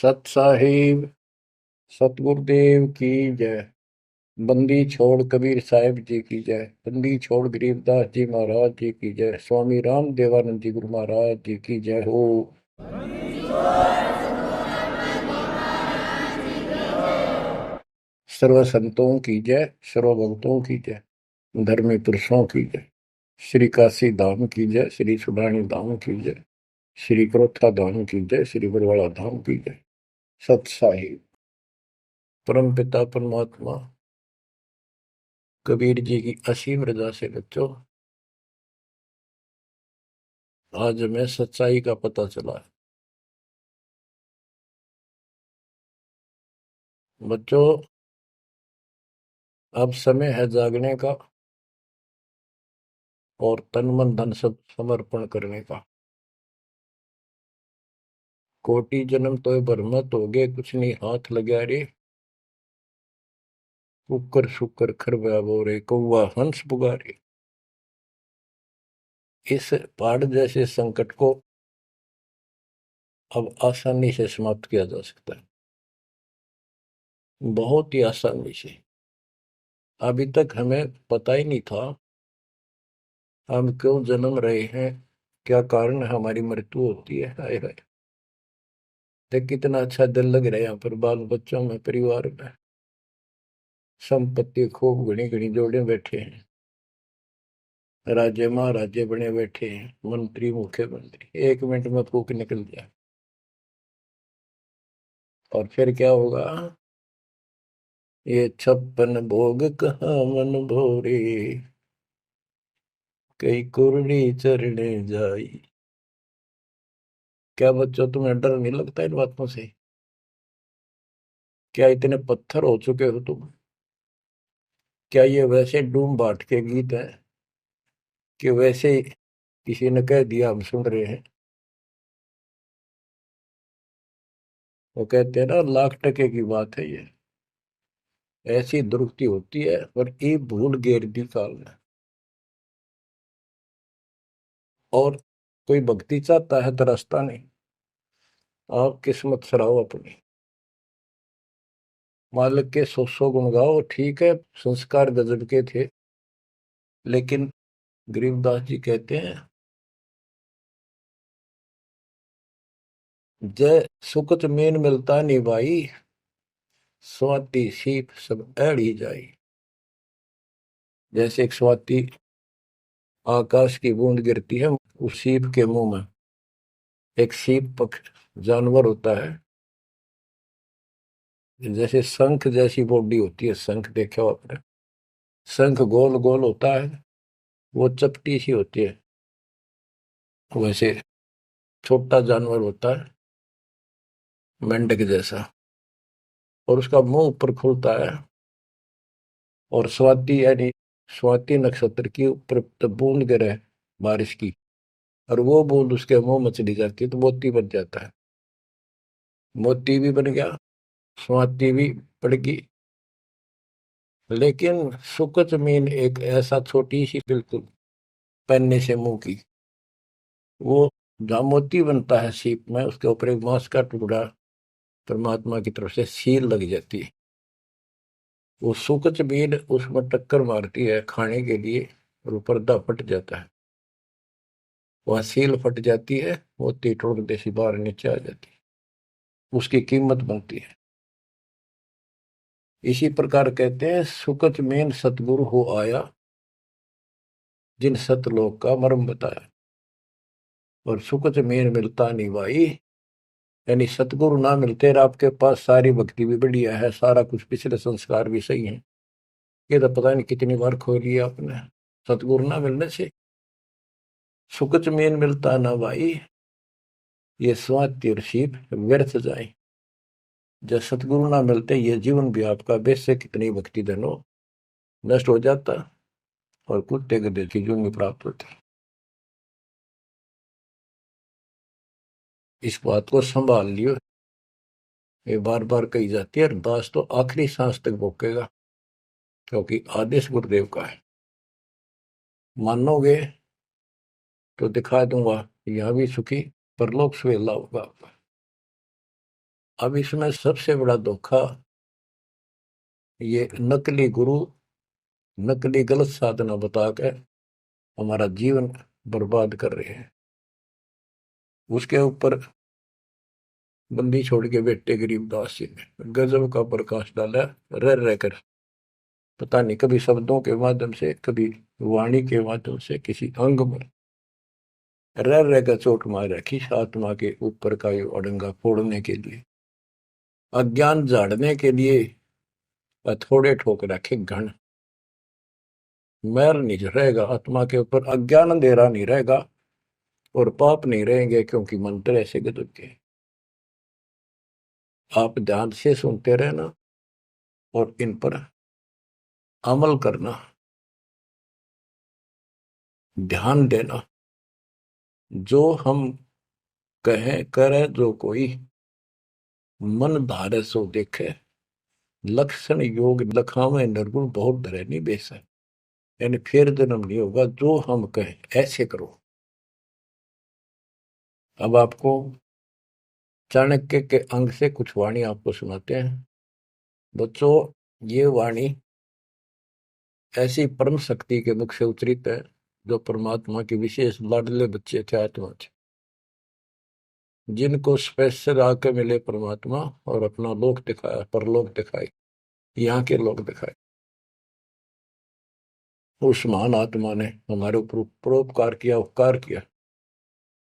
सत साहिब सतगुरुदेव की जय। बंदी छोड़ कबीर साहिब जी की जय। बंदी छोड़ गरीबदास जी महाराज जी की जय। स्वामी राम देवानंद जी गुरु महाराज जी की जय हो। सर्व संतों की जय, सर्व भक्तों की जय, धर्मी पुरुषों की जय। श्री काशी धाम की जय, श्री सुडानी धाम की जय, श्री क्रोथा धाम की जय, श्री बरवाड़ा धाम की जय। सत साहिब परम पिता परमात्मा कबीर जी की असीम रजा से बच्चों आज हमें सच्चाई का पता चला है। बच्चों अब समय है जागने का और तन मन धन सब समर्पण करने का। कोटि जन्म तो भरमत हो गए, कुछ नहीं हाथ लगा रे। कुकर शुकर खरबा बोरे, कौवा हंस पुगारे। इस पहाड़ जैसे संकट को अब आसानी से समाप्त किया जा सकता है, बहुत ही आसानी से। अभी तक हमें पता ही नहीं था हम क्यों जन्म रहे हैं, क्या कारण हमारी मृत्यु होती है। हाय हाय, देख कितना अच्छा दिल लग रहा है यहाँ पर, बाल बच्चों में, परिवार में। संपत्ति खूब घनी घनी जोड़े बैठे हैं, राजे महाराजे बने बैठे हैं, मंत्री मुख्यमंत्री। 1 मिनट में फूक निकल जाए और फिर क्या होगा। ये 56 भोग कहाँ मन भोरे, कई कुर्री चरणे जाई। क्या बच्चों तुम्हें डर नहीं लगता इन बातों से? क्या इतने पत्थर हो चुके हो तुम? क्या ये वैसे डूम बाट के गीत है कि वैसे ही किसी ने कह दिया हम सुन रहे हैं? वो कहते हैं ना, लाख टके की बात है ये। ऐसी दुरुक्ति होती है पर ये भूल गेर दी काल ने। और कोई भक्ति चाहता है तो रास्ता नहीं। आप किस्मत सराहो अपनी, मालिक के 100 गुण गाओ। ठीक है, संस्कार गजब के थे, लेकिन गरीबदास जी कहते हैं, जय सुकत मेन मिलता नहीं भाई, स्वाति सीप सब ऐड़ी जाई। जैसे एक स्वाति आकाश की बूंद गिरती है उस सीप के मुंह में। एक सीप पक्ष जानवर होता है, जैसे शंख जैसी बॉडी होती है। शंख देखा हो आपने? शंख गोल गोल होता है, वो चपटी सी होती है। वैसे छोटा जानवर होता है, मेंढक जैसा, और उसका मुंह ऊपर खुलता है। और स्वाति यानी स्वाति नक्षत्र की ऊपर तब बूंद गिरे बारिश की, और वो बूंद उसके मुंह में चली जाती है तो मोती बन जाता है। मोती भी बन गया, स्वाति भी पड़ गई। लेकिन सुख जमीन एक ऐसा छोटी सी, बिल्कुल पन्ने से मुंह की, वो जहाँ मोती बनता है सीप में, उसके ऊपर एक मांस का टुकड़ा परमात्मा की तरफ से सील लग जाती है। वो सुख जमीन उसमें टक्कर मारती है खाने के लिए, और वो पर्दा फट जाता है। वह सील फट जाती है, मोती टुकड़े से बाहर नीचे आ जाती है, उसकी कीमत बनती है। इसी प्रकार कहते हैं, सुकच मेन सतगुरु हो आया, जिन सतलोक का मर्म बताया। और सुकच मेन मिलता नहीं भाई, यानी सतगुरु ना मिलते और आपके पास सारी भक्ति भी बढ़िया है, सारा कुछ पिछले संस्कार भी सही है, ये तो पता नहीं कितनी बार खो लिया आपने। सतगुरु ना मिलने से सुकच मेन मिलता ना भाई, ये स्वाति और सीप व्यर्थ जाए। जब सतगुरु ना मिलते, ये जीवन भी आपका वैसे कितनी भक्ति धन हो नष्ट हो जाता, और कुत्ते गधे की जून में प्राप्त होती। इस बात को संभाल लियो, ये बार बार कही जाती है, अरदास तो आखिरी सांस तक भोकेगा, क्योंकि आदेश गुरुदेव का है। मानोगे तो दिखा दूंगा, यहाँ भी सुखी परलोक सुहेला होगा आपका। अब इसमें सबसे बड़ा धोखा ये नकली गुरु, नकली गलत साधना बता कर हमारा जीवन बर्बाद कर रहे हैं। उसके ऊपर बंदी छोड़ के बेटे गरीबदास जी ने गजब का प्रकाश डाला, रह रहकर। पता नहीं कभी शब्दों के माध्यम से, कभी वाणी के माध्यम से, किसी अंग में रह रहकर चोट मार रखी आत्मा के ऊपर का ये अड़ंगा फोड़ने के लिए, अज्ञान झाड़ने के लिए। थोड़े ठोक रखे घन, मैल नहीं रहेगा आत्मा के ऊपर, अज्ञान अंधेरा नहीं रहेगा और पाप नहीं रहेंगे, क्योंकि मंत्र ऐसे गजब के। आप ध्यान से सुनते रहना और इन पर अमल करना, ध्यान देना। जो हम कहें करे जो कोई, मन धारे सो देखे, लक्षण योग लखावे निर्गुण बहुत धरे नहीं बेस है। यानी फिर जन्म नहीं होगा, जो हम कहें ऐसे करो। अब आपको चाणक्य के अंग से कुछ वाणी आपको सुनाते हैं। बच्चों, ये वाणी ऐसी परम शक्ति के मुख से उतरित है, जो परमात्मा के विशेष लाडले बच्चे थे, आत्मा थे, जिनको स्पेशल आके मिले परमात्मा और अपना लोक दिखाया, परलोक दिखाए, यहाँ के लोक दिखाए। उस महान आत्मा ने हमारे ऊपर परोपकार किया, उपकार किया।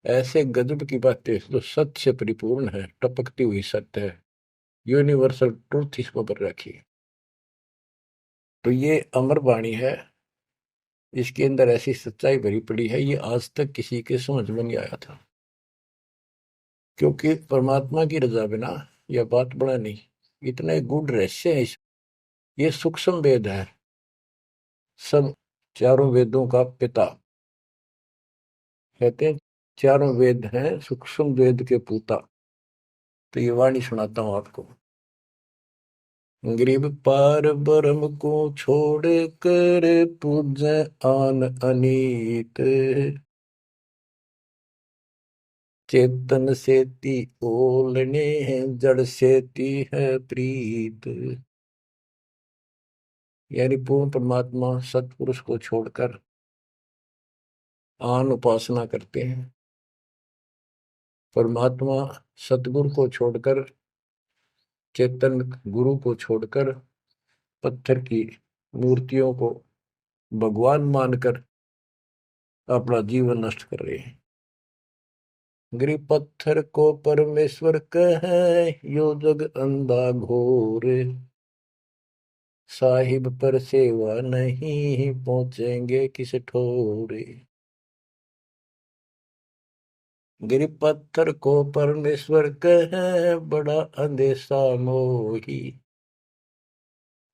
ऐसे गजब की बातें जो सत्य से परिपूर्ण है, टपकती हुई सत्य है, यूनिवर्सल ट्रूथ इसको पर रखी है। तो ये अमर वाणी है, इसके अंदर ऐसी सच्चाई भरी पड़ी है, ये आज तक किसी के समझ में नहीं आया था। क्योंकि परमात्मा की रजा बिना यह बात बड़ा नहीं, इतने गूढ़ रहस्य है। ये सूक्ष्म वेद है, सब चारों वेदों का पिता कहते हैं, चारों वेद हैं सूक्ष्म वेद के पूता। तो ये वाणी सुनाता हूं आपको। गरीब पार ब्रह्म को छोड़ कर पूजे आन अनीत, चेतन सेती ओलने जड़ सेती है प्रीत। यानी पूर्ण परमात्मा सतपुरुष को छोड़कर आन उपासना करते हैं। परमात्मा सतगुरु को छोड़कर, चेतन गुरु को छोड़कर, पत्थर की मूर्तियों को भगवान मानकर अपना जीवन नष्ट कर रहे हैं। गरीब पत्थर को परमेश्वर कहे, यो जग अंधा घोर, साहिब पर सेवा नहीं पहुंचेंगे किस ठोरे। गिर पत्थर को परमेश्वर कहे, बड़ा अंदेशा मोही,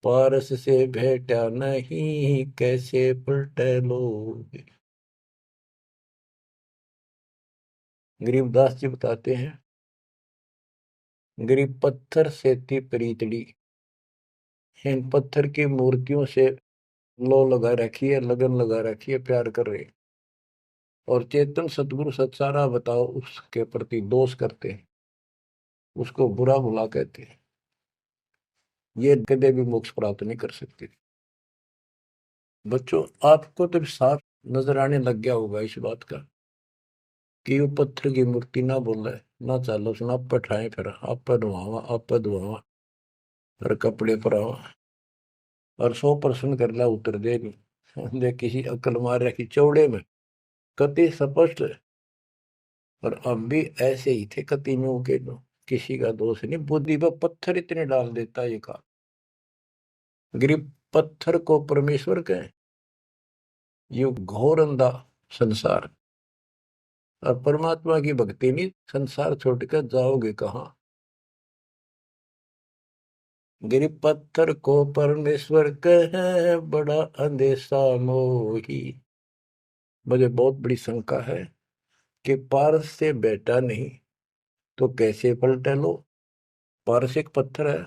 पारस से भेटा नहीं कैसे पलटे लोग। गरीबदास जी बताते हैं, गरीब पत्थर से थी प्रीतड़ी, इन पत्थर की मूर्तियों से लो लगा रखी है, लगन लगा रखी है, प्यार कर रहे। और चेतन सतगुरु सत्सारा बताओ उसके प्रति दोष करते हैं, उसको बुरा भुला कहते हैं। ये कदे भी मोक्ष प्राप्त नहीं कर सकते। बच्चों, आपको तो साफ नजर आने लग गया होगा इस बात का कि वो पत्थर की मूर्ति ना बोले, ना चालो सुना, आप पठाए फिर आप धुआवा, आप धुआवा, फिर कपड़े पर आवा और 100% कर ला, उतर दे नहीं दे, किसी अकल मार रखी चौड़े में, कति स्पष्ट है। और अब भी ऐसे ही थे कतियों के, जो किसी का दोष नहीं, बुद्धि पर पत्थर इतने डाल देता ये का। गरीब पत्थर को परमेश्वर कहे, ये घोर अंधा संसार। और परमात्मा की भक्ति नहीं, संसार छोड़कर जाओगे कहाँ। गिर पत्थर को परमेश्वर कहे, बड़ा अंदेशा मोही। मुझे बहुत बड़ी शंका है कि पारस से बेटा नहीं तो कैसे पलटे लो। पारस एक पत्थर है,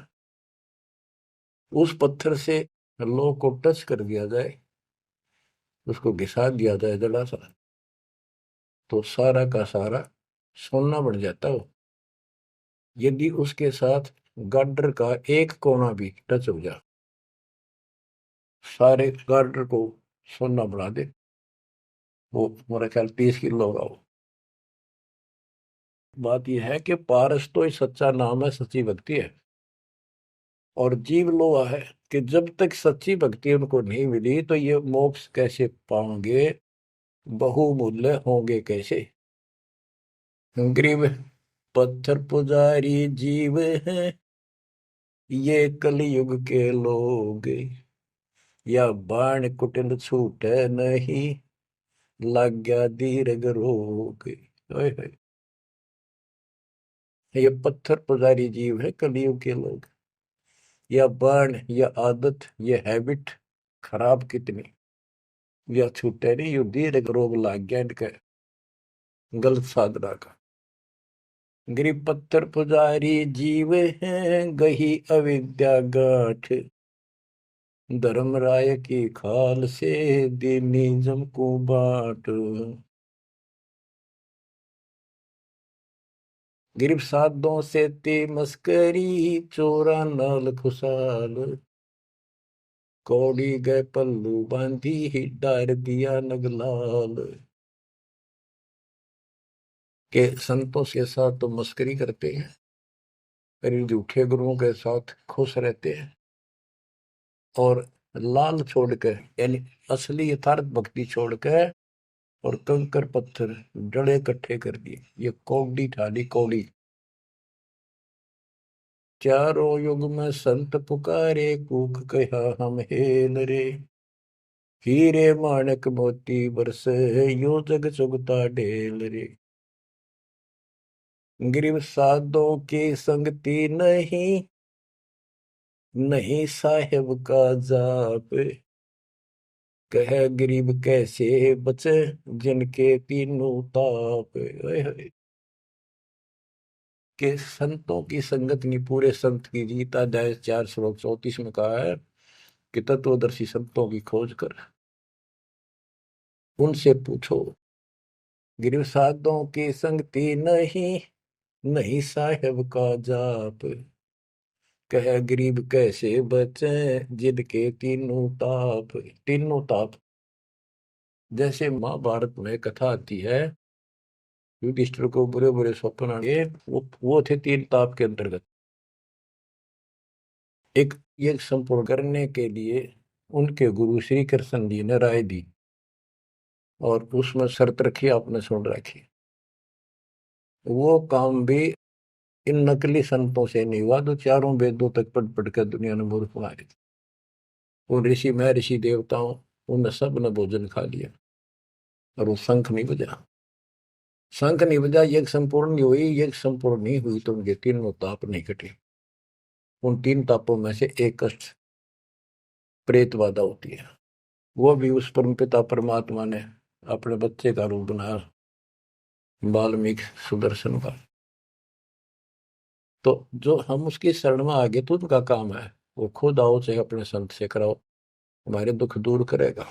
उस पत्थर से लो को टच कर दिया जाए, उसको घिसा दिया जाए जरा सा, तो सारा का सारा सोना बन जाता हो। यदि उसके साथ गार्डर का एक कोना भी टच हो जाए, सारे गार्डर को सोना बना दे, वो मेरा ख्याल 30 किलो होगा वो। बात यह है कि पारस तो ही सच्चा नाम है, सच्ची भक्ति है। और जीव लोहा है कि जब तक सच्ची भक्ति उनको नहीं मिली तो ये मोक्ष कैसे पाएंगे, बहुमूल्य होंगे कैसे। गरीब पत्थर पुजारी जीव हैं ये कलयुग के लोग, या बाण कुटिल छूटे नहीं, लग गया दीर्घ रोग। ओए होए, ये पत्थर पुजारी जीव है कलयुग के लोग, या बाण, या आदत, ये हैबिट खराब कितनी, या छूटे नहीं, यू दीर्घ रोग लग गया इनके गलत साधना का। गरीब पत्थर पुजारी जीव हैं गही अविद्या गांठ, धर्मराय की खाल से दीनिज्म को बाट। गिरफ्त साधों से ते मस्करी, चोरा नाल खुशाल, कौड़ी गए पल्लू बांधी ही डार दिया नगलाल। के संतों के साथ तो मस्करी करते हैं, पर इन झूठे गुरुओं के साथ खुश रहते हैं, और लाल छोड़कर यानी असली यथार्थ भक्ति छोड़कर और कंकर पत्थर डले इकट्ठे कर दिए। ये कौड़ी ठाली कौड़ी। चारों युग में संत पुकारे, कूक कहा हम हेल रे, हीरे माणक मोती बरसे, यो जग चुगता ढेल रे। गिरव साधों की संगति नहीं, नहीं साहेब का जाप, कह गरीब कैसे बचे जिनके तीनों ताप। ओए होए, के संतों की संगत नहीं, पूरे संत की गीता अध्याय 4 श्लोक 34 में कहा है कि तत्वदर्शी संतों की खोज कर उनसे पूछो। गिरव साधों की संगति नहीं, नहीं साहेब का जाप, कह गरीब कैसे बचे जिनके तीनों ताप। तीनों ताप, जैसे महाभारत में कथा आती है, युधिष्ठिर को बुरे बुरे स्वप्न आए, वो थे तीन ताप के अंतर्गत। एक ये संपूर्ण करने के लिए उनके गुरु श्री कृष्ण जी ने राय दी, और उसमें शर्त रखी, आपने सुन रखी। वो काम भी इन नकली संतों से नहीं हुआ तो चारों वेदों तक पढ़ पढ़ कर दुनिया ने मूर्ख बना दी। उन ऋषि महर्षि देवताओं, उन सब ने भोजन खा लिया, और वो शंख नहीं बजा। शंख नहीं बजा, यज्ञ संपूर्ण नहीं हुई, यज्ञ संपूर्ण नहीं हुई तो उनके तीनों ताप नहीं कटे। उन तीन तापों में से एक कष्ट प्रेत बाधा होती है, वो भी उस परम पिता परमात्मा ने अपने बच्चे का रूप बनाया, वाल्मीकि सुदर्शन का। तो जो हम उसकी शरण में आगे तो उनका काम है, वो खुद आओ चाहे अपने संत से कराओ, हमारे दुख दूर करेगा।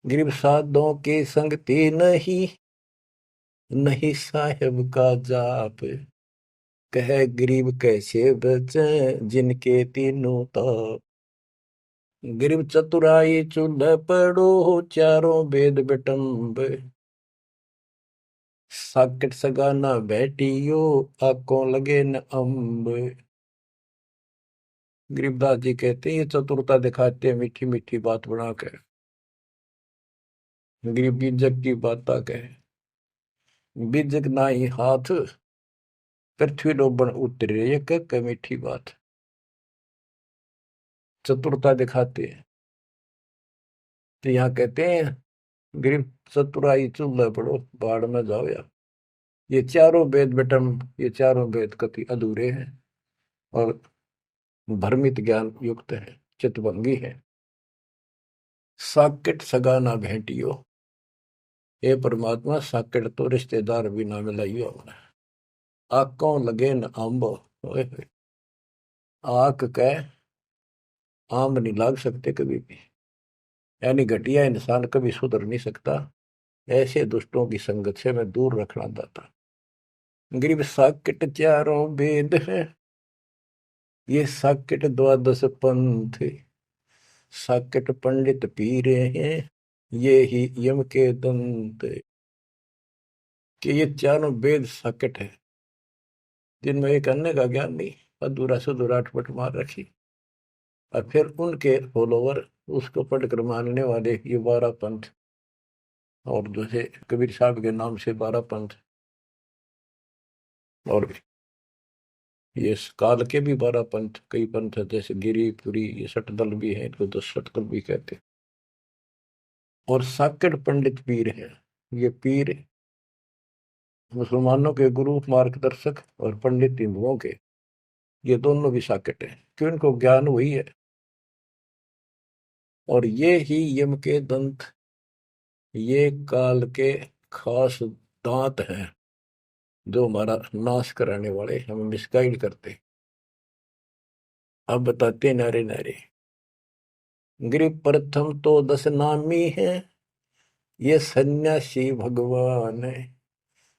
गरीब साधों की संगति नहीं, नहीं साहेब का जाप, कह गरीब कैसे बचे जिनके तीनों ताप। गरीब चतुराई चूल्हे पड़ो, चारों वेद बिटम्ब, साकट सगाना बैठियो, आंखों लगे न अम्ब। गरीबदास जी कहते हैं ये चतुरता दिखाते हैं मीठी मीठी बात बनाकर, गरीब बीजक की बात कहे, बीजक ना ही हाथ, पृथ्वी डोबन उतरे, ये कह मीठी बात। चतुरता दिखाते हैं, तो यहाँ कहते हैं गरीब चतुराई चूल्हे पड़ो, बाढ़ में जाओ यार। ये चारों वेद बेटम, ये चारों वेद कति अधूरे हैं और भ्रमित ज्ञान युक्त है, चितभंगी है। साकेट सगा ना भेंटियो, हे परमात्मा साकेट तो रिश्तेदार भी ना मिलाइयो हमने। आंखों लगे न आंब, आंख कह आम नहीं लाग सकते कभी भी, यानी घटिया इंसान कभी सुधर नहीं सकता। ऐसे दुष्टों की संगत से मैं दूर रखना चाहता। गरीब साकेट चारों वेद है, ये साकेट द्वादश पंथ, साकेट पंडित पीरे हैं, ये ही यम के दंत। कि ये चारों वेद साकेट है, जिनमें एक अन्य का ज्ञान नहीं, अधूरा सुधूरा अटपट मार रखी। और फिर उनके फॉलोवर उसको पढ़कर मानने वाले ये 12 पंथ, और जैसे कबीर साहब के नाम से 12 पंथ, और ये काल के भी 12 पंथ, कई पंथ है, जैसे गिरिपुरी, ये सटदल भी है, इनको 10 सटदल भी कहते हैं। और साकेट पंडित पीर है, ये पीर मुसलमानों के गुरु मार्गदर्शक और पंडित हिंदुओं के, ये दोनों भी साकेट है, क्यों इनको ज्ञान वही है। और ये ही यम के दंत, ये काल के खास दांत हैं, जो हमारा नाश कराने वाले, हमें मिसगाइड करते। अब बताते नारे नारे। गृह प्रथम तो 10 नामी है, ये सन्यासी भगवान है,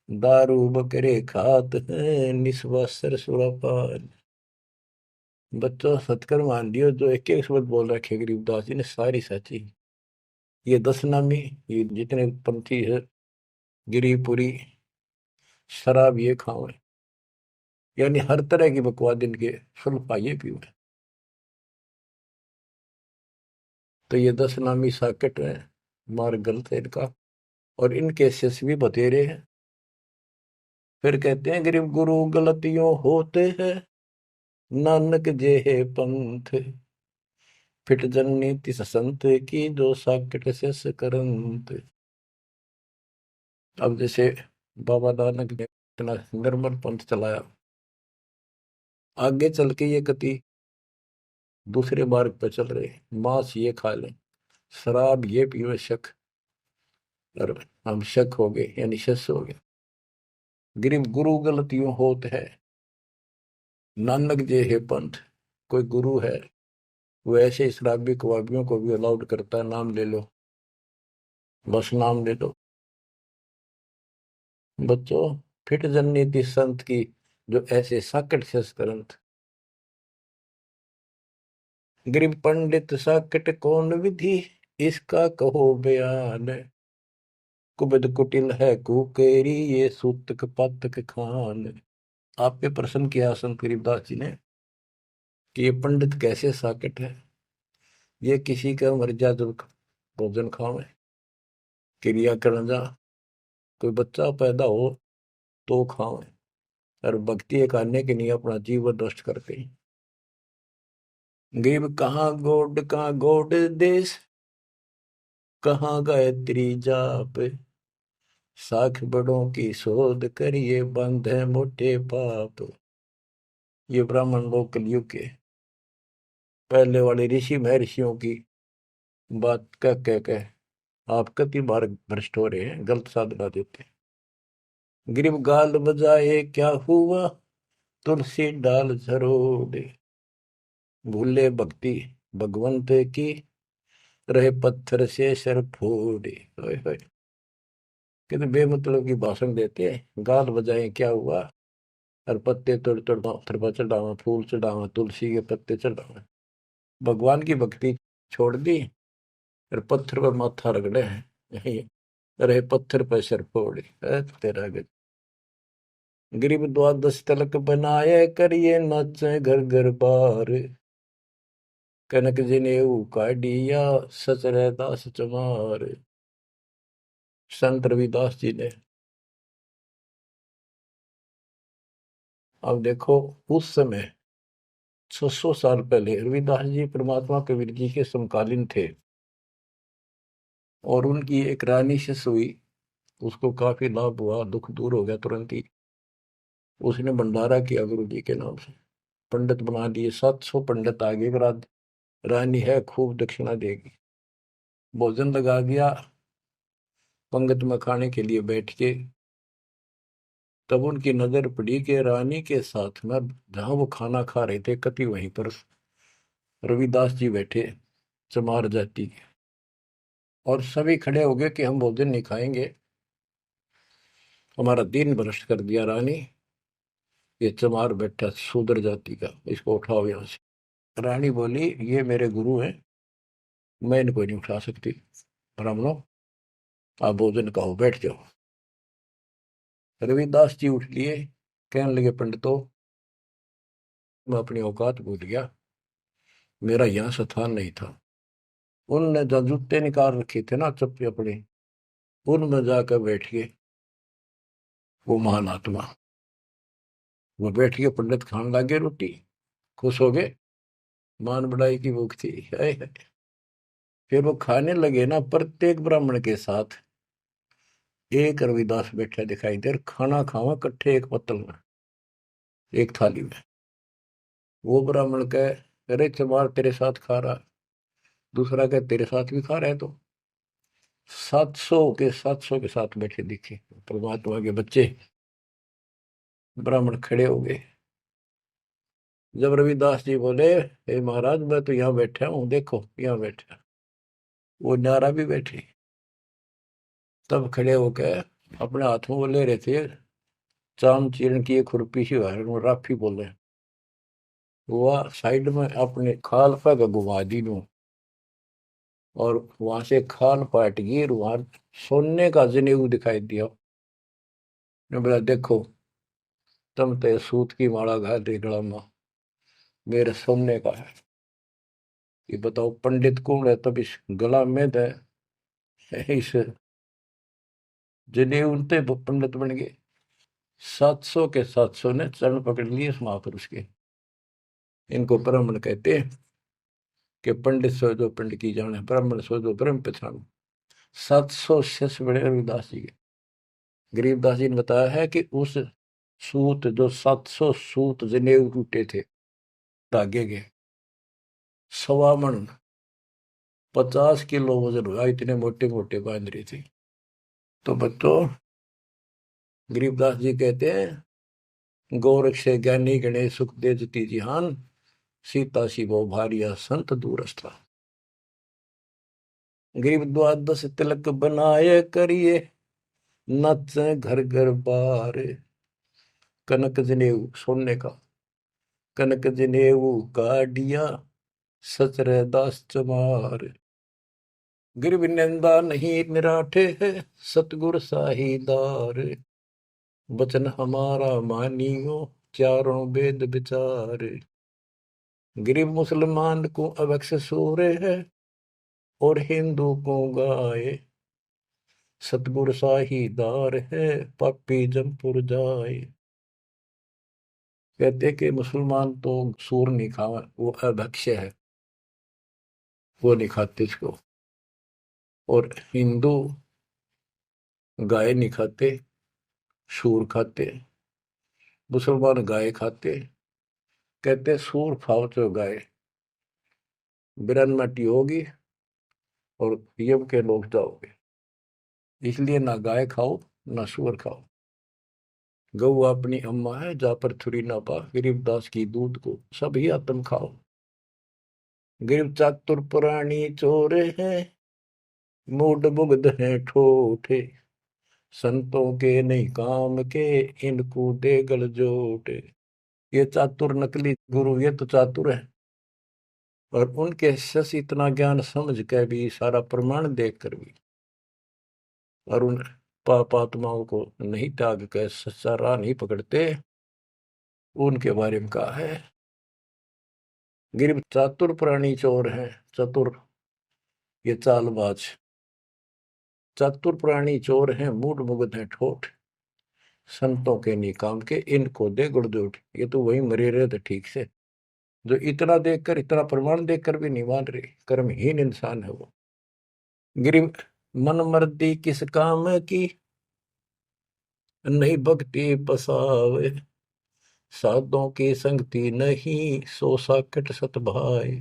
दारू बकरे खात है, निस्वासर सुरापान। बच्चों सतकर मान लियो, जो एक एक शब्द बोल रखे गरीबदास जी ने सारी सच्ची। ये 10 नामी, ये जितने पंथी है, गिरिपुरी, शराब ये खाओ, यानी हर तरह की बकवाद इनके सुल्फा ये पीओ। तो ये 10 नामी साकेट है, मार्ग गलत है इनका, और इनके शिष्य भी बतेरे हैं। फिर कहते हैं गरीब गुरु गलतियों होते हैं, नानक जे है पंथ, फिट जननी तिस संत की, जो साकेट शिष्य करंत। अब जैसे बाबा नानक ने इतना निर्मल पंथ चलाया, आगे चल के ये कति दूसरे मार्ग पर चल रहे, मांस ये खा लें, शराब ये पीवे शक, और हम शक हो गए यानी शस हो गए। गरीब गुरु गलतियों होत है, नानक जे है पंथ। कोई गुरु है, वो ऐसे शराबी कबाबियों को भी अलाउड करता है, नाम ले लो, बस नाम ले लो। बच्चों फिट जननीति संत की, जो ऐसे साकट शस करंत। गरीब पंडित साकट कौन विधि, इसका कहो बयान, कुबद कुटिल है कुकेरी, ये सूतक पातक खान। आप पे प्रश्न किया संत गरीबदास जी ने कि ये पंडित कैसे साकेट है। ये किसी का मर्जा जब भोजन खावे, क्रिया करना जा, कोई बच्चा पैदा हो तो खावे, और भक्ति करने के लिए अपना जीवन नष्ट करते हैं। गरीब कहाँ गोड देश, कहाँ गायत्री जाप, साख बड़ों की शोध करिए, बंद है मोटे पाप। ये ब्राह्मण लोग कलयुग के पहले वाले ऋषि महर्षियों की बात कह आप कति बार भ्रष्ट हो रहे हैं, गलत साधना देते हैं। गिरिब गाल बजाए क्या हुआ, तुलसी डाल झरोड़े, भूले भक्ति भगवंत की, रहे पत्थर से सर फोड़े। ओए होए, कितने बेमतलब की भाषण देते हैं। गाल बजाए क्या हुआ, और पत्ते तोड़ तोड़ पत्थर पर चढ़ावा, फूल चढ़ावा, तुलसी के पत्ते चढ़ावा, भगवान की भक्ति छोड़ दी, और पत्थर पर माथा रगड़े हैं, यही रहे पत्थर पर सर फोड़े। तेरा गज गरीब द्वादश तलक बनाए, करिए नाचे घर घर बार, कनक जनेऊ काढ़िया, सच रहता सच मार। संत रविदास जी ने, अब देखो उस समय 600 साल पहले रविदास जी परमात्मा कबीर जी के समकालीन थे, और उनकी एक रानी शिष्य हुई, उसको काफी लाभ हुआ, दुख दूर हो गया तुरंत ही। उसने भंडारा किया गुरु जी के नाम से, पंडित बना दिए, 700 पंडित आगे, रानी है खूब दक्षिणा देगी। भोजन लगा दिया, पंगत में खाने के लिए बैठ के, तब उनकी नजर पड़ी कि रानी के साथ में जहां वो खाना खा रहे थे, कति वहीं पर रविदास जी बैठे, चमार जाति के। और सभी खड़े हो गए कि हम भोजन नहीं खाएंगे, हमारा दिन भ्रष्ट कर दिया रानी। ये चमार बैठा शूद्र जाति का, इसको उठाओ यहाँ से। रानी बोली ये मेरे गुरु हैं, मैं इनको नहीं उठा सकती। ब्राह्मणों आप भोजन खाओ, बैठ जाओ। रविदास जी उठ लिए, कहने लगे पंडितों मैं अपनी औकात भूल गया, मेरा यहाँ स्थान नहीं था। उनने जो जूते निकाल रखे थे ना चप्पे अपने, उनमें जाकर बैठ गए वो महान आत्मा। वो बैठ के पंडित खाने लगे रोटी, खुश हो गए, मान बढ़ाई की भूख थी। हाय हाय। फिर वो खाने लगे ना, प्रत्येक ब्राह्मण के साथ एक रविदास बैठा दिखाई दे, खाना खावा इकट्ठे एक पत्तल में, एक थाली में। वो ब्राह्मण कहे अरे चमार तेरे साथ खा रहा, दूसरा कहे तेरे साथ भी खा रहा है। तो 700 के साथ बैठे दिखे परमात्मा के बच्चे। ब्राह्मण खड़े हो गए। जब रविदास जी बोले हे महाराज मैं तो यहाँ बैठा हूँ, देखो यहाँ बैठा, वो नारा भी बैठे। तब खड़े होकर अपने हाथ में वो ले रहे थे चाम चीरण की एक खुरपी सी राफी बोले, वह साइड में अपने खाल पर घुमा दी नू, और वहां से खाल पाट गई, वहां सोने का जनेऊ दिखाई दिया। ने बोला देखो तुम तो सूत की माला घा दे गला में, मेरे सोने का है। ये बताओ पंडित कौन है, तब इस गला में दे इस जनेऊ ते पंडित बन गए। 700 के 700 ने चरण पकड़ लिए इस महापुरुष के। इनको ब्राह्मण कहते हैं कि पंडित सो जो पिंड की जाने, ब्राह्मण सो जो ब्रह्म पहचानो। 700 शिष्य बड़े रविदास जी के। गरीबदास जी ने बताया है कि उस सूत जो 700 सूत जनेऊ टूटे थे धागे के, 1.25 मन 50 किलो वजन हुआ, इतने मोटे मोटे बांध रही थी। तो बच्चों गरीबदास जी कहते हैं गोरख से ज्ञानी गणेश सुख दे जती जिहान, सीता शिवो भारिया संत दूरस्था। गरीब द्वादश तिलक बनाए करिए, नच घर घर बार। कनक जनेऊ सोने का, कनक जनेऊ गाड़िया, सचरे दास चमार। गिरव निंदा नहीं निराठे है, सतगुर साहीदार। वचन हमारा मानियो, चारों वेद विचार। गरीब मुसलमान को अवक्ष सूरे है, और हिंदू को गाय। सतगुर साहीदार है, पापी जमपुर जाए। कहते कि मुसलमान तो सूर नहीं खावा, वो अभक्ष्य है, वो नहीं खाते इसको। और हिंदू गाय नहीं खाते, सूर खाते। मुसलमान गाय खाते। कहते सूर खाओ तो गाय बिरनमटी होगी और यम के लोग जाओगे, इसलिए ना गाय खाओ ना सूर खाओ। गौ अपनी अम्मा है, जा पर थुरी ना पा, गरीबदास की दूध को सभी आत्म खाओ। गरीब चातुर पुरानी चोर है, मूड बुग्ध है ठोठे। संतों के नहीं काम के, इनको दे गल जोटे। ये चातुर नकली गुरु, ये तो चातुर है, और उनके शिष्य इतना ज्ञान समझ के भी, सारा प्रमाण देख कर भी, और उन पाप आत्माओं को नहीं त्याग कर सच्चा राह नहीं पकड़ते। उनके बारे में कहा है गिर चातुर प्राणी चोर है। चतुर ये चालबाज, चतुर प्राणी चोर हैं, मूड मुग्ध है ठोठ। संतों के नहीं काम के, इनको दे गुड़दोट। ये तो वही मरे रहे थे ठीक से, जो इतना देखकर, इतना प्रमाण देखकर भी नहीं मान रहे, कर्महीन इंसान है वो। गिरिम मन मर्दी किस काम की, नहीं भक्ति बसावे। साधों की संगति नहीं, सो साकट सत भाई।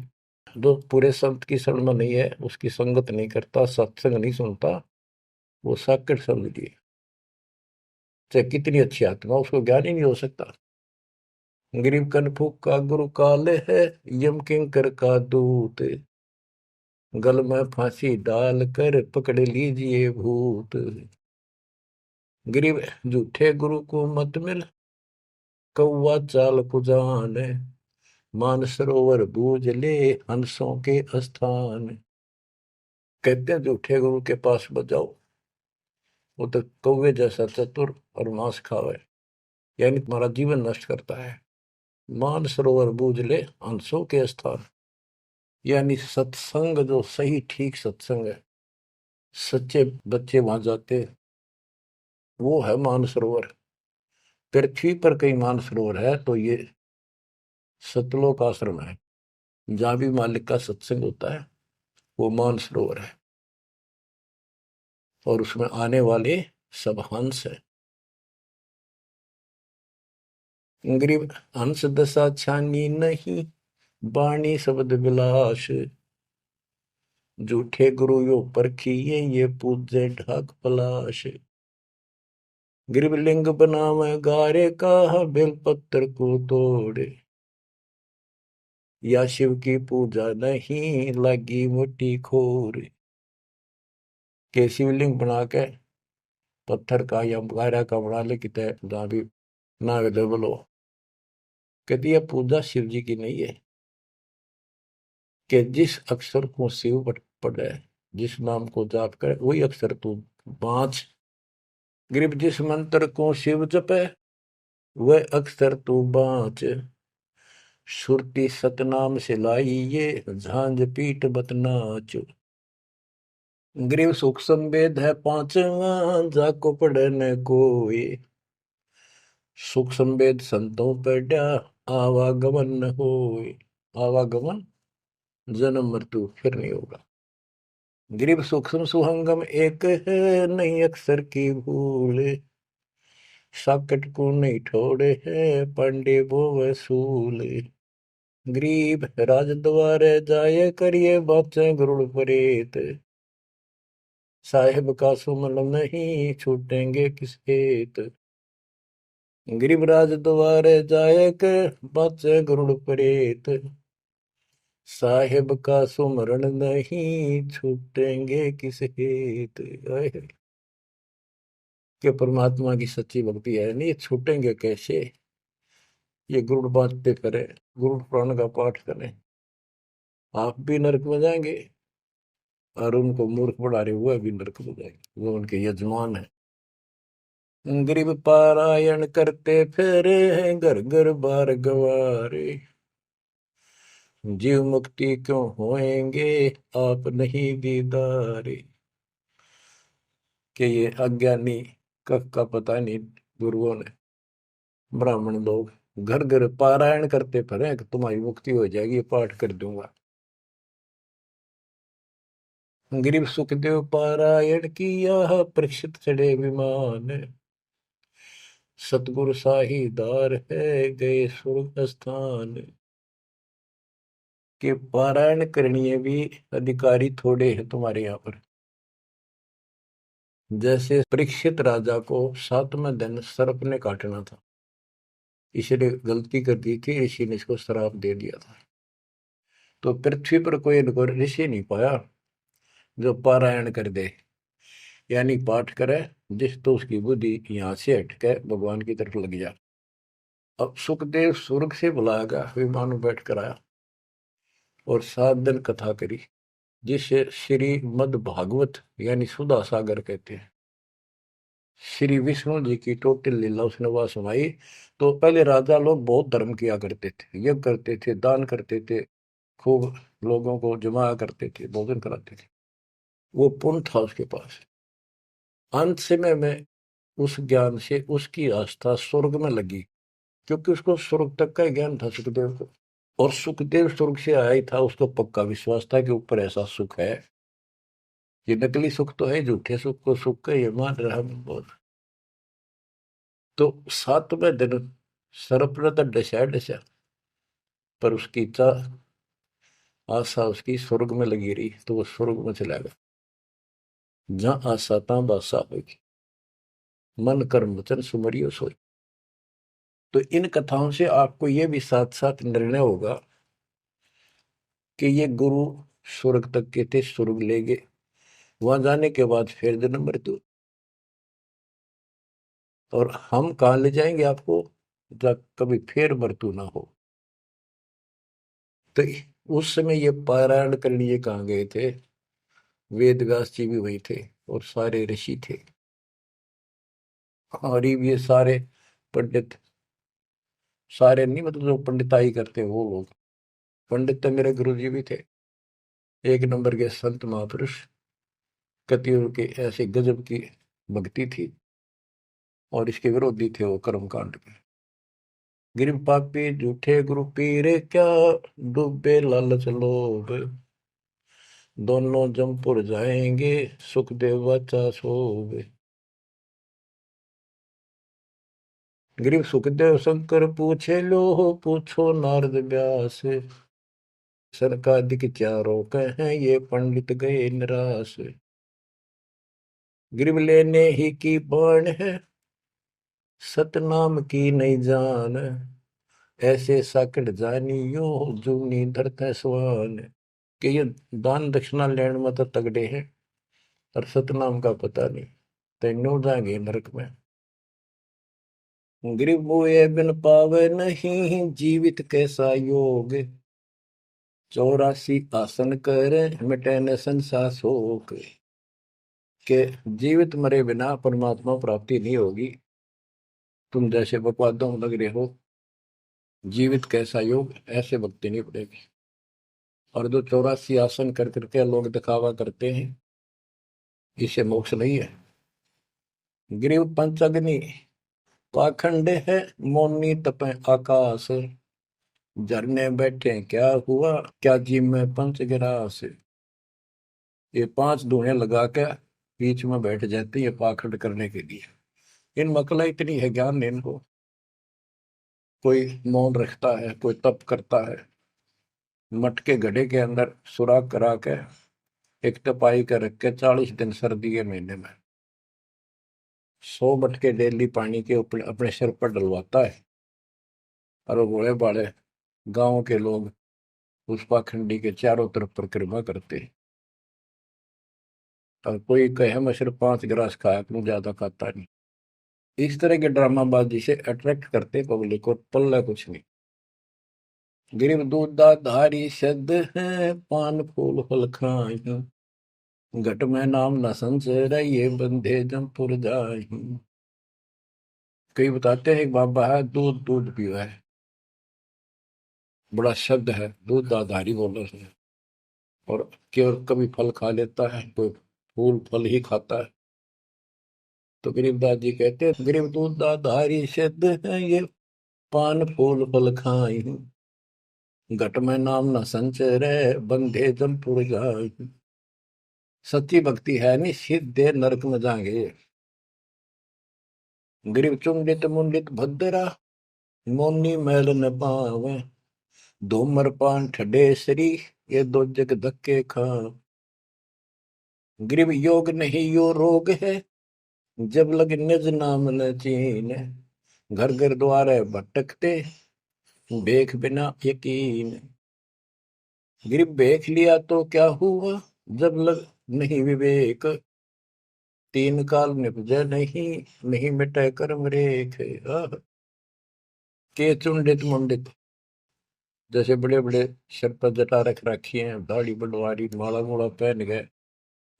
जो पूरे संत की शरण में नहीं है, उसकी संगत नहीं करता, सत्संग नहीं सुनता, वो साकट समझ लिए। चाहे कितनी अच्छी आत्मा, उसको ज्ञान ही नहीं हो सकता। गरीब कनफूक का गुरु काले है, यम किंकर का दूत। गल में फांसी डाल कर पकड़ लीजिए भूत। गरीब झूठे गुरु को मत मिल, कौवा चाल कुजान, मानसरोवर बूझ ले हंसों के स्थान। कहते हैं झूठे गुरु के पास बजाओ, वो तो कौवे जैसा चतुर और मांस खावे, यानी तुम्हारा जीवन नष्ट करता है। मानसरोवर बूझ ले हंसों के स्थान, यानी सत्संग जो सही ठीक सत्संग है, सच्चे बच्चे वहां जाते, वो है मानसरोवर। पृथ्वी पर कई मानसरोवर है, तो ये सतलोक आश्रम है, जहां भी मालिक का सत्संग होता है वो मानसरोवर है, और उसमें आने वाले सब हंस है। गरीब हंस दशा छानी नहीं, बाणी शब्द विलास। झूठे गुरु यो परखिए, ये पूजे ढाक पलाश। गरीब लिंग बनावे गारे का, बेलपत्र को तोड़े। या शिव की पूजा नहीं, लगी मोटी खोर। के शिवलिंग बना के पत्थर का या गारा का बना ले, कितने जहां भी ना अवेलेबल हो, कहती है पूजा शिव जी की नहीं है। कि जिस अक्षर को शिव पढ़े, जिस नाम को जाप करे, वही अक्षर तू बाँच। गरीब जिस मंत्र को शिव जपे, वह अक्षर तू बाँच। सुरती सतनाम से लाई ये, झांझ पीठ बतनाच। गरीब सुख संवेद है पांचवा, जाको पढ़े न कोई। सुख संवेद संतों पढ़ा, आवागमन न होए। आवागमन जन्म मृत्यु फिर नहीं होगा। गरीब सूक्ष्म सुहंगम एक है, नहीं अक्षर की भूल। साकट को नहीं छोड़े है, पांडे वो वसूल। गरीब राज द्वारे जाए, करिए बातें गरुड़ परेत। साहेब का सुमन नहीं, छूटेंगे किस हेत। गरीब राज द्वारे जाए, कर बातें गरुड़ परेत। साहेब का सुमरण नहीं, छूटेंगे किस हेत। कि परमात्मा की सच्ची भक्ति है नहीं, छूटेंगे कैसे। ये गुरुड़ बांटते करें, गुरुड़ पुराण का पाठ करें, आप भी नरक में जाएंगे, और उनको मूर्ख बना रहे हुए भी नरक में जाएंगे, वो उनके यजमान है। गरीब पारायण करते फिरे हैं, घर घर बार गवारे। जीव मुक्ति क्यों होएंगे, आप नहीं दीदारे। कि ये अज्ञानी का पता नहीं, गुरुओं ने, ब्राह्मण लोग घर घर पारायण करते फिरे कि तुम्हारी मुक्ति हो जाएगी, पाठ कर दूंगा। गरीब सुखदेव पारायण किया, परीक्षित चढ़े विमान। सतगुरु साहीदार है, गए स्वर्ग स्थान। के पारायण करनी भी अधिकारी थोड़े हैं तुम्हारे यहाँ पर। जैसे परीक्षित राजा को 7वें दिन सर्प ने काटना था, इसने गलती कर दी थी, ऋषि ने इसको श्राप दे दिया था। तो पृथ्वी पर कोई इनको ऋषि नहीं पाया जो पारायण कर दे, यानी पाठ करे, जिस तो उसकी बुद्धि यहाँ से हटके भगवान की तरफ लग जा। अब सुखदेव स्वर्ग से बुलाया, विमान में बैठ कर आया और 7 दिन कथा करी, जिसे श्री मद भागवत यानी सुधा सागर कहते हैं। श्री विष्णु जी की टोटल लीला उसने वहां सुनाई। तो पहले राजा लोग बहुत धर्म किया करते थे, यज्ञ करते थे, दान करते थे, खूब लोगों को जमा करते थे, भोजन कराते थे, वो पुण्य था उसके पास। अंत समय में उस ज्ञान से उसकी आस्था स्वर्ग में लगी, क्योंकि उसको स्वर्ग तक का ज्ञान था सुखदेव को। और सुखदेव स्वर्ग से आया ही था, उसको पक्का विश्वास था कि ऊपर ऐसा सुख है। ये नकली सुख तो है, झूठे सुख को सुख का ये मान रहा मैं बहुत। तो 7वें दिन सर्प ने तो डसा डसा, पर उसकी इच्छा आशा उसकी स्वर्ग में लगी रही, तो वो स्वर्ग में चला गया। जहां आशा तहां बासा होगी, मन कर्म वचन सुमरियो सोई। तो इन कथाओं से आपको ये भी साथ साथ निर्णय होगा कि ये गुरु स्वर्ग तक के थे, स्वर्ग ले गए, वहां जाने के बाद फिर जन्म मृत्यु। और हम कहाँ ले जाएंगे आपको, जब कभी फिर मृत्यु ना हो। तो उस समय ये पारायण करने लिए कहाँ गए थे? वेद व्यास जी भी वही थे और सारे ऋषि थे, और ये सारे पंडित, सारे नहीं मतलब जो पंडिताई करते हैं वो लोग। पंडित तो मेरे गुरु जी भी थे, एक नंबर के संत महापुरुष। कतियों के ऐसे गजब की भक्ति थी, और इसके विरोधी थे वो कर्म कांड के। गिर पापी झूठे गुरु पीरे क्या, डूबे लालच लोभ, दोनों जमपुर जाएंगे, सुखदेव वाचा सोवे। गरीब सुखदेव शंकर पूछे लो, पूछो नारद व्यास, सरकादिक चारों कहें ये पंडित गए निराश। गरीब लेने ही की बाण है, सतनाम की नहीं जान, ऐसे साकट जानियो, जूनी धरते स्वान। कि ये दान दक्षिणा लेने में तो तगड़े हैं, और सतनाम का पता नहीं, तेनों जाएंगे नरक में। गरीब मुए बिन पावे नहीं, जीवित कैसा योग, 84 आसन करे, मिटे न संसार शोक। के जीवित मरे बिना परमात्मा प्राप्ति नहीं होगी। तुम जैसे बकवादों में लग रहे हो, जीवित कैसा योग, ऐसे भक्ति नहीं पड़ेगी। और जो 84 आसन कर करके लोग दिखावा करते हैं, इसे मोक्ष नहीं है। गिरिव पंचअग्नि पाखंड है, मौनी तपे आकाश, झरने बैठे क्या हुआ, क्या जी में पंच गिरास। ये 5 धुएं लगा के बीच में बैठ जाती है पाखंड करने के लिए। इन मकला इतनी है ज्ञान नहीं इनको। कोई मौन रखता है, कोई तप करता है, मटके घड़े के अंदर सुराख करा के एक तपाई के रख के 40 दिन सर्दी के महीने में 100 मटके डेली पानी के अपने सिर पर डलवाता है। और वो बड़े बड़े गांव के लोग उस पाखंडी के चारों तरफ परिक्रमा करते हैं। और कोई कहे मैं सिर्फ 5 गिलास खाया करूं, ज्यादा खाता नहीं। इस तरह के ड्रामाबाजी से अट्रैक्ट करते पब्लिक को, पल्ला कुछ नहीं। गिरिव दूध धारी शब्द है, पान फूल फल खाई, घट में नाम न संचय, ये बंधे जमपुर जाई। कई बताते हैं एक बाबा है, दूध दूध पिया है, बड़ा शब्द है, दूध दाधारी बोलो से। और केवल कभी फल खा लेता है, कोई फूल फल ही खाता है। तो गरीबदास जी कहते हैं, गरीब दूध दाधारी शब्द है ये, पान फूल फल खाई, घट में नाम न संचय रहे, बंधे जमपुर जाई। सच्ची भक्ति है नहीं, सीधे नरक में जाएंगे। गरीब चुंडित मुंडित भद्रा, मोनी मैल न पावे, धूमर पान ठडेसरी, ये दो जग धक्के खा। गरीब योग नहीं यो रोग है, जब लग निज नाम न चीन, घर घर द्वारे भटकते, देख बिना यकीन। गरीब देख लिया तो क्या हुआ, जब लग नहीं विवेक, 3 काल निपजे नहीं, नहीं मिटे कर्म रेख। के चुंडित मुंडित, जैसे बड़े बड़े सिर पर जटा रख रखी है, दाढ़ी बंडवारी, माला मूला पहन गए,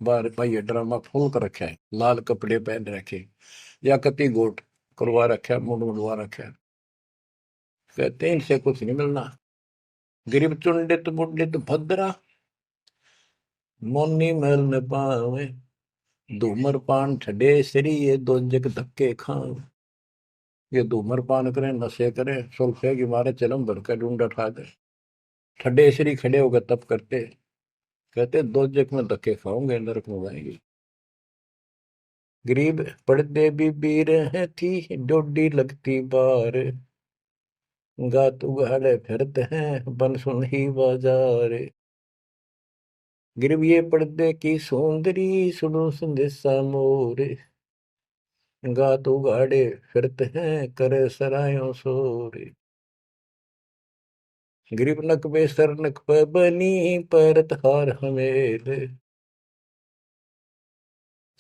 बाहर भाई ड्रामा फूल कर रखा है, लाल कपड़े पहन रखे, या कति गोट करवा रखा है, मुंड मुंडवा रखा है। कहते हैं इनसे कुछ नहीं मिलना। गरीब चुंडित मुंडित भद्रा, मोनी मैल न पावे, धूमर पान ठडे सरी, ये दो जग धक्के खाओ। ये धूमर पान करें, नशे करें, सुल्फे की मारे चलम भर कर ढूंढ उठा दे, ठड्डे श्री खड़े होकर तप करते, कहते दो जग में धक्के खाओगे, नरक में जाएंगे। गरीब पड़दे भी बीर है थी, डोडी लगती बार, गात उगाड़े फिरते हैं, बन सुन ही बाजार। गरीब ये पर्दे की सौंदरी, सुनो संदेशा मोर, गात उगाड़े फिरते हैं, करे सरायों शोर। गरीब नक बेसर नक पे बनी, पैरत हार हमेल,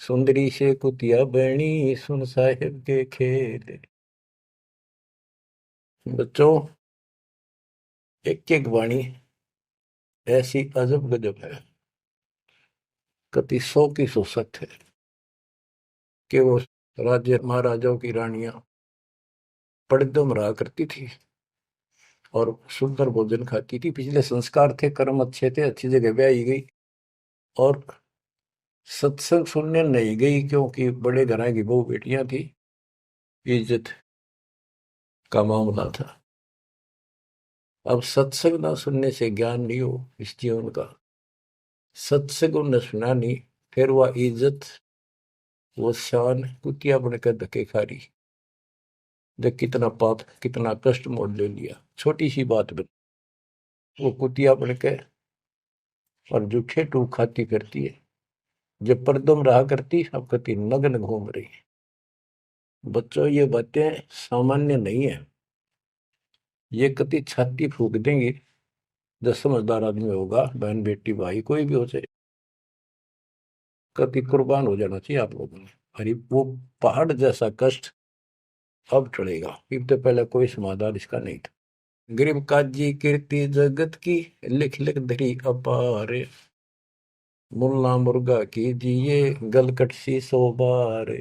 सुंदरी से कुतिया बनी, सुन साहिब के खेल। बच्चों, एक एक वाणी ऐसी अजब गजब है, कति 100 की 100 सच है कि वो राज्य महाराजाओं की रानियां पड़दम रहा करती थी और सुंदर भोजन खाती थी। पिछले संस्कार थे, कर्म अच्छे थे, अच्छी जगह ब्याही गई और सत्संग सुनने नहीं गई क्योंकि बड़े घरां की बहू बेटियां थी, इज्जत का मामला था। अब सत्संग ना सुनने से ज्ञान नहीं हो इस जीवन का, सत्संग उन्हें सुना नहीं, फिर वह इज्जत वो शान कुतिया बनकर धक्के खा रही। देख कितना पाप, कितना कष्ट मोल ले लिया छोटी सी बात बन, वो कुतिया बनकर और जूठे टूक खाती करती है। जब परदम रहा करती, अब कति नग्न घूम रही। बच्चों, ये बातें सामान्य नहीं है, ये कति छाती फूक देंगी। जो समझदार आदमी होगा, बहन बेटी भाई कोई भी हो जाए, कति कुर्बान हो जाना चाहिए आप लोगों ने। अरे वो पहाड़ जैसा कष्ट अब टलेगा, इससे पहले कोई समाधान इसका नहीं था। गरीब काजी कीर्ति जगत की, लिख लिख धरी अपार, मुल्ला मुर्गा कीजिए गलकट सी 100 बार।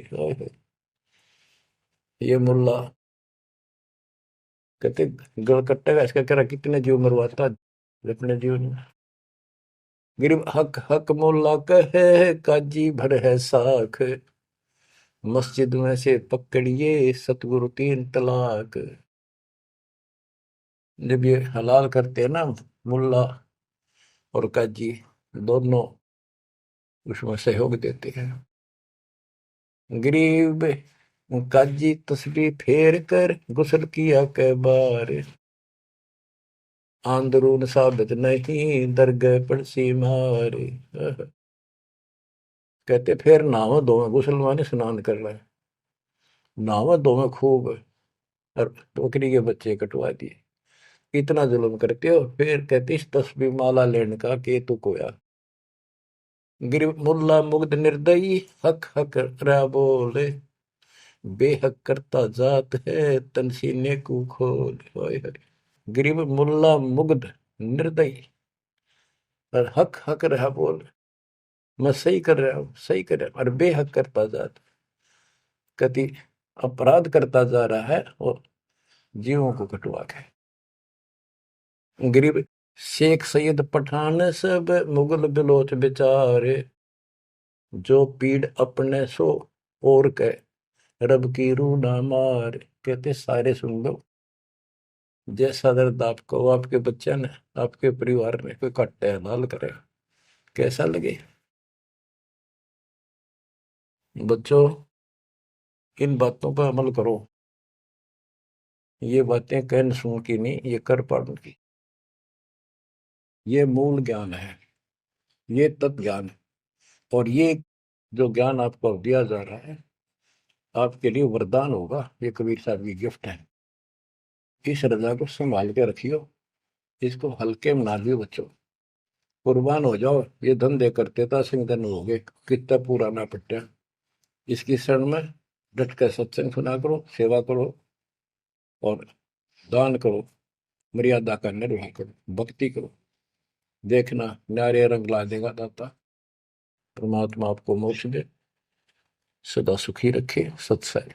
ये मुल्ला कहते गलकट्टे का इसका कह रहा कितने जीव मरवाता अपने जीवन में। गरीब हक हक मुल्ला कहे काजी भर है साख, मस्जिद में से पकड़िए सतगुरु 3 तलाक। जब ये हलाल करते हैं ना मुल्ला और काजी दोनों, उसमें सहयोग देते हैं। गरीब काजी तस्बीह फेर कर गुस्ल किया कै बार, आंदरून साबित नहीं दरगह पड़सी मार। कहते फिर नहावा धोवे, गुस्ल माने स्नान कर रहे, नहावा धोवे खूब और बकरी के बच्चे कटवा दिए। इतना जुल्म करते हो, फिर कहते इस तस्बीह माला लेने का के तू कोया। गिर मुल्ला मुग्ध निर्दयी हक हक रहा बोले, बेहक करता जात है तन सीने को खोल। गरीब मुल्ला मुग्ध निर्दयी और हक हक रहा बोल, मैं सही कर रहा हूं, सही कर रहा हूं, और बेहक करता जात, कति अपराध करता जा रहा है और जीवों को कटवा के। गरीब शेख सैयद पठान सब मुगल बिलोच बेचारे, जो पीड़ अपने सो और के रब की रूह ना मार। कहते सारे सुन लो, जैसा दर्द आपको आपके बच्चे ने, आपके परिवार ने कोई कट्टे हलाल करे, कैसा लगे। बच्चों, इन बातों पर अमल करो। ये बातें कहन सुन की नहीं, ये कर पाड़न की। ये मूल ज्ञान है, ये तत्व ज्ञान है, और ये जो ज्ञान आपको दिया जा रहा है आपके लिए वरदान होगा। ये कबीर साहब की गिफ्ट है। इस रजा को संभाल के रखियो, इसको हल्के में ना लियो बच्चों, कुर्बान हो जाओ। ये धंधे करते था सिंह धन हो गए, कितना पुराना पट्टा। इसकी शरण में डट कर सत्संग सुना करो, सेवा करो और दान करो, मर्यादा का निर्वाह करो, भक्ति करो। देखना न्यारे रंग ला देगा दाता। परमात्मा आपको मोक्ष दे, सदा सुखी रखे। सत्संग।